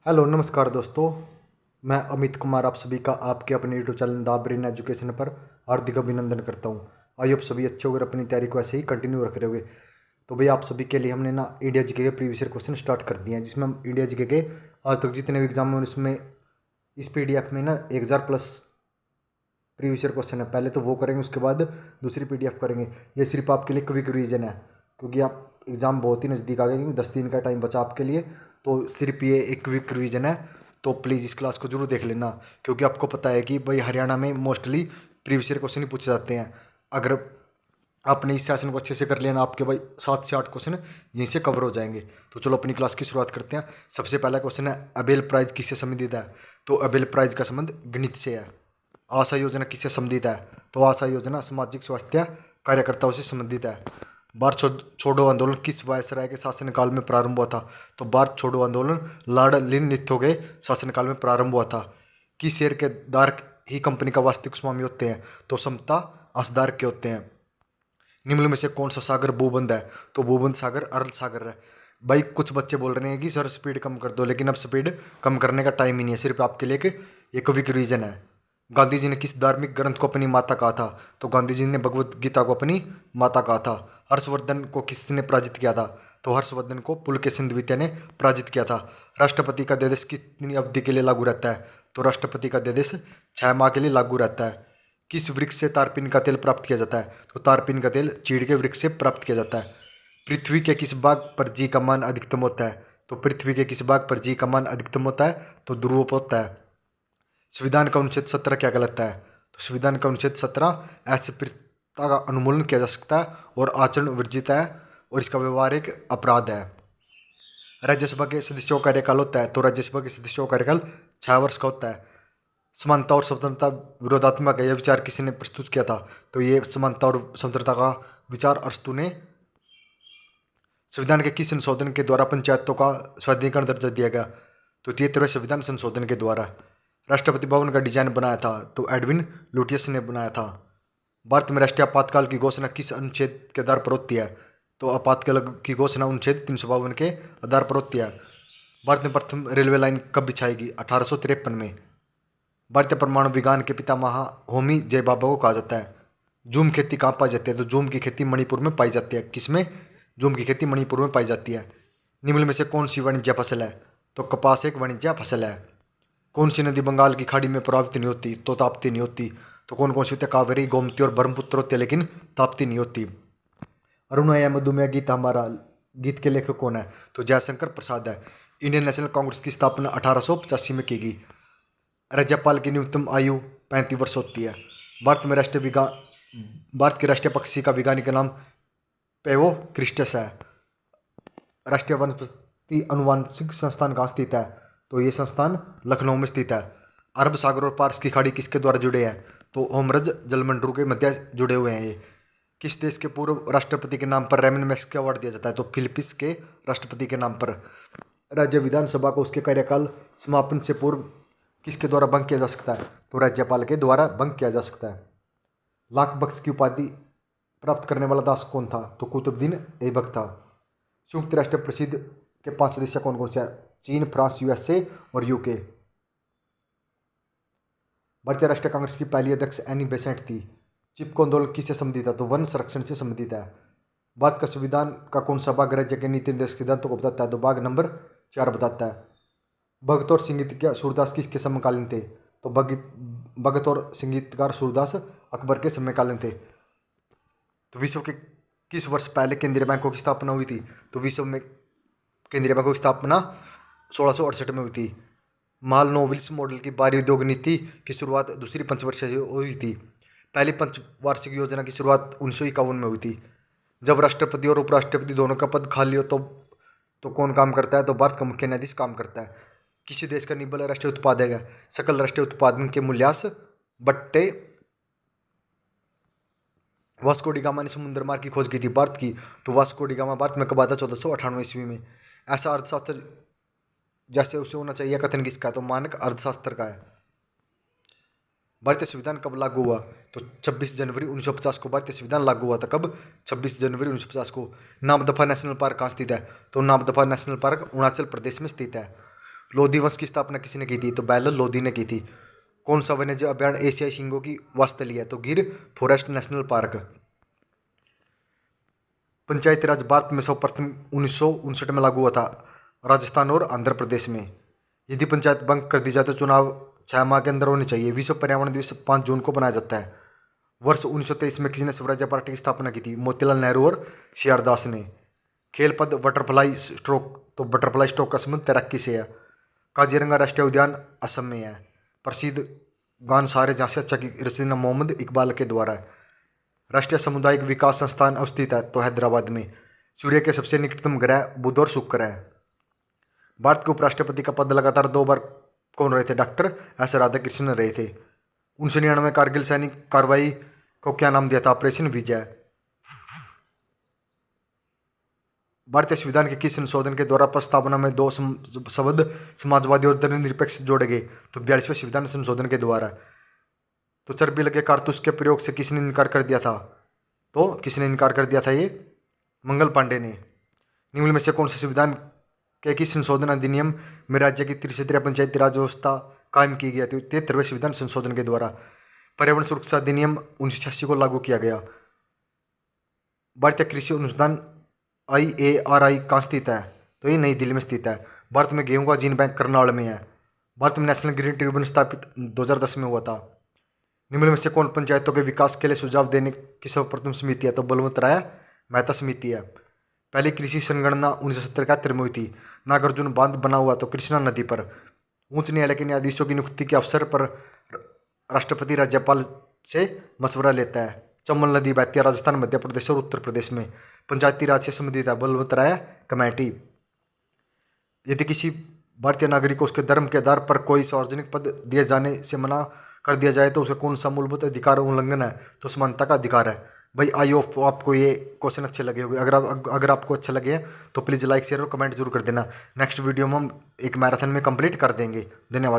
Hello नमस्कार दोस्तों। मैं अमित कुमार आप सभी का आपके अपने YouTube channel the brain education पर हार्दिक अभिनंदन करता हूं। आई होप सभी अच्छे होकर अपनी तैयारी को ऐसे ही कंटिन्यू रख रहे होंगे। तो भाई आप सभी के लिए हमने ना इंडिया जीके के प्रीवियस ईयर क्वेश्चन स्टार्ट कर दिए हैं, जिसमें हम इंडिया जीके के आज तक जितने भी एग्जाम हुए उसमें इस PDF में ना 1000+ प्रीवियस ईयर क्वेश्चन है। पहले तो वो करेंगे, उसके बाद दूसरी PDF करेंगे। ये सिर्फ आपके लिए क्विक रिवीजन है, क्योंकि आप एग्ज़ाम बहुत ही नज़दीक आ गए, क्योंकि 10 दिन का टाइम बचा आपके लिए। तो सिर्फ ये एक क्विक रिवीजन है। तो प्लीज़ इस क्लास को जरूर देख लेना, क्योंकि आपको पता है कि भाई हरियाणा में मोस्टली प्रीवियस ईयर क्वेश्चन ही पूछे जाते हैं। अगर आपने इस सेशन को अच्छे से कर लिया ना, आपके भाई 7 से 8 क्वेश्चन यहीं से कवर हो जाएंगे। तो चलो अपनी क्लास की शुरुआत करते हैं। सबसे पहला क्वेश्चन है, अबेल प्राइज किससे संबंधित है? तो अबेल प्राइज का संबंध गणित से है। आशा योजना किससे संबंधित है? तो आशा योजना सामाजिक स्वास्थ्य कार्यकर्ताओं से संबंधित है। भारत छोड़ो आंदोलन किस वायसराय के शासनकाल में प्रारंभ हुआ था? तो भारत छोड़ो आंदोलन लॉर्ड लिनलिथगो के शासनकाल में प्रारंभ हुआ था। किस शेयर के धारक ही कंपनी का वास्तविक स्वामी होते हैं? तो समता अंशधारक के होते हैं। निम्न में से कौन सा सागर भूबंध है? तो भूबंध सागर अरल सागर है। भाई कुछ बच्चे बोल रहे हैं कि सर स्पीड कम कर दो, लेकिन अब स्पीड कम करने का टाइम ही नहीं है, सिर्फ आपके लिए एक क्विक रीजन है। गांधी जी ने किस धार्मिक ग्रंथ को अपनी माता कहा था? तो गांधी जी ने भगवत गीता को अपनी माता कहा था। हर्षवर्धन को किसने पराजित किया था? तो हर्षवर्धन को पुलकेशिन द्वितीय ने पराजित किया था। राष्ट्रपति का अध्यादेश कितनी अवधि के लिए लागू रहता है? तो राष्ट्रपति का अध्यादेश 6 माह के लिए लागू रहता है। किस वृक्ष से तारपीन का तेल प्राप्त किया जाता है? तो तारपीन का तेल चीड़ के वृक्ष से प्राप्त किया जाता है। पृथ्वी के किस भाग पर जी का मान अधिकतम होता है? तो पृथ्वी के किस भाग पर जी का मान अधिकतम होता है? तो ध्रुव पर होता है। संविधान का अनुच्छेद 17 क्या कहलाता है? तो संविधान का अनुच्छेद 17 अस्पृश्यता का उन्मूलन किया जा सकता है और आचरण वर्जित है, और इसका व्यवहार एक अपराध है। राज्यसभा के सदस्यों का कार्यकाल होता है? तो राज्यसभा के सदस्यों का कार्यकाल 6 वर्ष का होता है। समानता और स्वतंत्रता विरोधात्मक है, यह विचार किसी ने प्रस्तुत किया था? तो ये समानता और स्वतंत्रता का विचार अरस्तू ने। संविधान के किस संशोधन के द्वारा पंचायतों का स्वाधीनीकरण दर्जा दिया गया? तो 73वें संविधान संशोधन के द्वारा। राष्ट्रपति भवन का डिजाइन बनाया था? तो एडविन लुटियस ने बनाया था। भारत में राष्ट्रीय आपातकाल की घोषणा किस अनुच्छेद के आधार पर होती है? तो आपातकाल की घोषणा अनुच्छेद 352 के आधार पर होती है। भारत में प्रथम रेलवे लाइन कब बिछाएगी? 1853 में। भारतीय परमाणु विज्ञान के पितामह होमी जय बाबा को कहा जाता है। जूम खेती कहाँ पाई जाती है? तो जूम की खेती मणिपुर में पाई जाती है। किसमें? जूम की खेती मणिपुर में पाई जाती है। निम्न में से कौन सी वाणिज्य फसल है? तो कपास एक वाणिज्य फसल है। कौन सी नदी बंगाल की खाड़ी में प्रभावित नहीं होती? तो ताप्ती नहीं होती। तो कौन कौन सी होती है? कावेरी, गोमती और ब्रह्मपुत्र होती है, लेकिन ताप्ती नहीं होती। अरुण या मधुमेह गीत हमारा गीत के लेखक कौन है? तो जयशंकर प्रसाद है। इंडियन नेशनल कांग्रेस की स्थापना 1885 में की गई। राज्यपाल की न्यूनतम आयु 35 वर्ष होती है। भारत के राष्ट्रीय पक्षी का वैज्ञानिक नाम पेवो क्रिस्टस है। राष्ट्रीय वनस्पति अनुवांशिक संस्थान कहाँ स्थित है? तो ये संस्थान लखनऊ में स्थित है। अरब सागर और पारस की खाड़ी किसके द्वारा जुड़े हैं? तो होमरज जलमंडल के मध्य जुड़े हुए हैं ये। किस देश के पूर्व राष्ट्रपति के नाम पर रेमन मैग्सेसे अवार्ड दिया जाता है? तो फिलीपींस के राष्ट्रपति के नाम पर। राज्य विधानसभा को उसके कार्यकाल समापन से पूर्व किसके द्वारा भंग किया जा सकता है? तो राज्यपाल के द्वारा भंग किया जा सकता है। लाख बख्श की उपाधि प्राप्त करने वाला दास कौन था? तो कुतुबुद्दीन ऐबक था। संयुक्त राष्ट्र प्रसिद्ध के 5 सदस्य कौन कौन से हैं? चीन, फ्रांस, USA और UK। भारतीय राष्ट्रीय कांग्रेस की पहली अध्यक्ष एनी बेसेंट थी। चिपको आंदोलन किससे संबंधित है? तो वन संरक्षण से संबंधित है। भारत का संविधान का कौन सा भाग राज्य के नीति निर्देशक सिद्धांतों को बताता है? तो भाग नंबर 4 बताता है। भगत और संगीतकार सूरदास किसके समकालीन थे? तो भगत और संगीतकार सूरदास अकबर के समकालीन थे। तो विश्व के किस वर्ष पहले केंद्रीय बैंकों की स्थापना हुई थी? तो विश्व में केंद्रीय बैंकों की स्थापना 1668 में हुई थी। माल नोबिल्स मॉडल की बाहरी उद्योग नीति की शुरुआत दूसरी पंचवर्षीय से हुई थी। पहली पंचवार्षिक योजना की शुरुआत 1951 में हुई थी। जब राष्ट्रपति और उपराष्ट्रपति दोनों का पद खाली हो तो कौन काम करता है? तो भारत का मुख्य न्यायाधीश काम करता है। किसी देश का निव्वल राष्ट्रीय उत्पाद है सकल राष्ट्रीय उत्पादन के मूल्यांश बट्टे। वास्को डी गामा ने समुद्र मार्ग की खोज की थी भारत की। तो वास्को डी गामा भारत में कब आता? 1498 ईस्वी में। ऐसा अर्थशास्त्र जैसे उसे होना चाहिए कथन किसका है? तो मानक अर्थशास्त्र का है। भारतीय संविधान कब लागू हुआ? तो 26 जनवरी 1950 को भारतीय संविधान लागू हुआ था। कब? 26 जनवरी 1950 को। नामदफा नेशनल पार्क कहाँ स्थित है? तो नामदफा नेशनल पार्क अरुणाचल प्रदेश में स्थित है। लोधी वंश की स्थापना किसने की थी? तो बैरल लोधी ने की थी। कौन सा वन्यजीव अभयारण्य एशियाई सिंहों की वास्तली है? तो गिर फॉरेस्ट नेशनल पार्क। पंचायती राज भारत में सर्वप्रथम 1959 में लागू हुआ था, राजस्थान और आंध्र प्रदेश में। यदि पंचायत भंग कर दी जाए तो चुनाव 6 माह के अंदर होने चाहिए। विश्व पर्यावरण दिवस 5 जून को मनाया जाता है। वर्ष 1923 में किसने स्वराज्य पार्टी की स्थापना की थी? मोतीलाल नेहरू और सी आर दास ने। खेल पद बटरफ्लाई स्ट्रोक, तो बटरफ्लाई स्ट्रोक का संबंध तैराकी से है। काजीरंगा राष्ट्रीय उद्यान असम में है। प्रसिद्ध गान सारे जहाँ से अच्छा की रचना मोहम्मद इकबाल के द्वारा है। राष्ट्रीय सामुदायिक विकास संस्थान अवस्थित है तो हैदराबाद में। सूर्य के सबसे निकटतम ग्रह बुध और शुक्र है। भारत के उपराष्ट्रपति का पद लगातार 2 बार कौन रहे थे? डॉक्टर एस राधाकृष्णन रहे थे। 1999 कारगिल सैनिक कार्रवाई को क्या नाम दिया था? ऑपरेशन विजय। भारतीय संविधान के किस संशोधन के द्वारा प्रस्तावना में 2 शब्द समाजवादी और धर्मनिरपेक्ष जोड़े गए? तो 42वें संविधान संशोधन के द्वारा। तो चर्बी लगे कारतूस के प्रयोग से किसने इनकार कर दिया था? तो किसने इनकार कर दिया था? ये मंगल पांडे ने। निम्न में से कौन से संविधान के किस संशोधन अधिनियम में राज्य की त्रिस्तरीय पंचायती राज व्यवस्था कायम की गई थी? 73वें संविधान संशोधन के द्वारा। पर्यावरण सुरक्षा अधिनियम 1986 को लागू किया गया। भारतीय कृषि अनुसंधान IARI कहाँ स्थित है? तो ये नई दिल्ली में स्थित है। भारत में गेहूं का जीन बैंक करनाल में है। भारत में नेशनल ग्रीन ट्रिब्यूनल स्थापित 2010 में हुआ था। निम्न में से कौन पंचायतों के विकास के लिए सुझाव देने की सर्वप्रथम समिति है? तो बलवंत राय मेहता समिति है। पहली कृषि संगणना 1970 में हुई थी। नागार्जुन बांध बना हुआ तो कृष्णा नदी पर। उच्च न्यायालय के न्यायाधीशों की नियुक्ति के अवसर पर राष्ट्रपति राज्यपाल से मशवरा लेता है। चंबल नदी बहती है राजस्थान, मध्य प्रदेश और उत्तर प्रदेश में। पंचायती राज से संबंधित है बलवंत राय कमेटी। यदि किसी भारतीय नागरिक को उसके धर्म के आधार पर कोई सार्वजनिक पद दिए जाने से मना कर दिया जाए तो उसे कौन सा मूलभूत अधिकार उल्लंघन है? तो समानता का अधिकार है। भाई आई होप आपको ये क्वेश्चन अच्छे लगे होंगे। अगर आपको अच्छा लगे तो प्लीज़ लाइक शेयर और कमेंट जरूर कर देना। नेक्स्ट वीडियो में हम एक मैराथन में कंप्लीट कर देंगे। धन्यवाद।